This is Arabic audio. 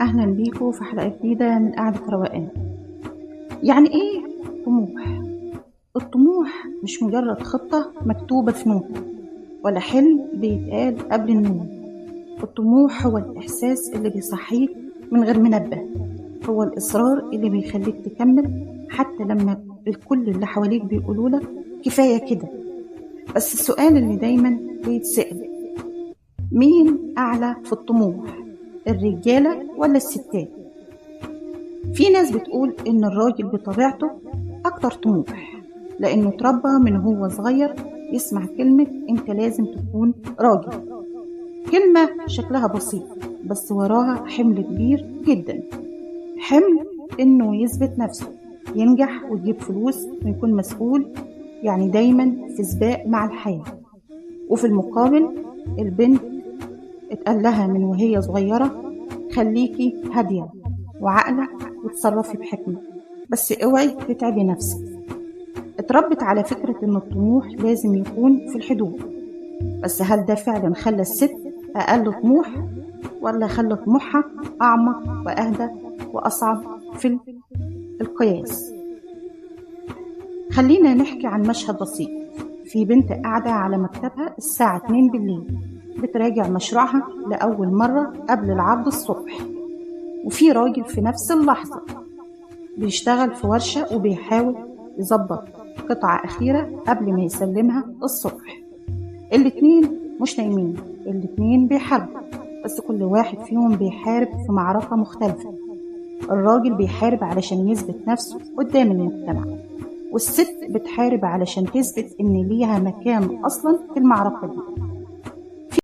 أهلا بيكم في حلقة جديدة من قعدة روقان. يعني إيه طموح؟ الطموح مش مجرد خطة مكتوبة في نوت ولا حلم بيتقال قبل النوم. الطموح هو الإحساس اللي بيصحيك من غير منبه، هو الإصرار اللي بيخليك تكمل حتى لما الكل اللي حواليك بيقولولك كفاية كده. بس السؤال اللي دايما بيتسأل، مين أعلى في الطموح؟ الرجالة ولا الستات؟ في ناس بتقول إن الراجل بطبيعته أكتر طموح، لأنه اتربى من هو صغير يسمع كلمة أنت لازم تكون راجل، كلمة شكلها بسيط بس وراها حمل كبير جدا. حمل إنه يثبت نفسه، ينجح ويجيب فلوس ويكون مسؤول، يعني دايما في سباق مع الحياة. وفي المقابل البنت اتقال لها من وهي صغيرة خليكي هادية وعقلة وتصرفي بحكمة، بس اوعي تتعبي نفسك. اتربت على فكرة ان الطموح لازم يكون في الحدود، بس هل ده فعلا خلى الست اقل طموح ولا خلى طموحها اعمق واهدى واصعب في القياس؟ خلينا نحكي عن مشهد بسيط. في بنت قاعدة على مكتبها الساعة 2 بالليل بتراجع مشروعها لأول مرة قبل العرض الصبح، وفي راجل في نفس اللحظة بيشتغل في ورشة وبيحاول يظبط قطعة أخيرة قبل ما يسلمها الصبح. الاتنين مش نايمين، الاتنين بيحاربوا، بس كل واحد فيهم بيحارب في معركة مختلفة. الراجل بيحارب علشان يثبت نفسه قدام المجتمع، والست بتحارب علشان تثبت إن ليها مكان أصلا في المعركة دي.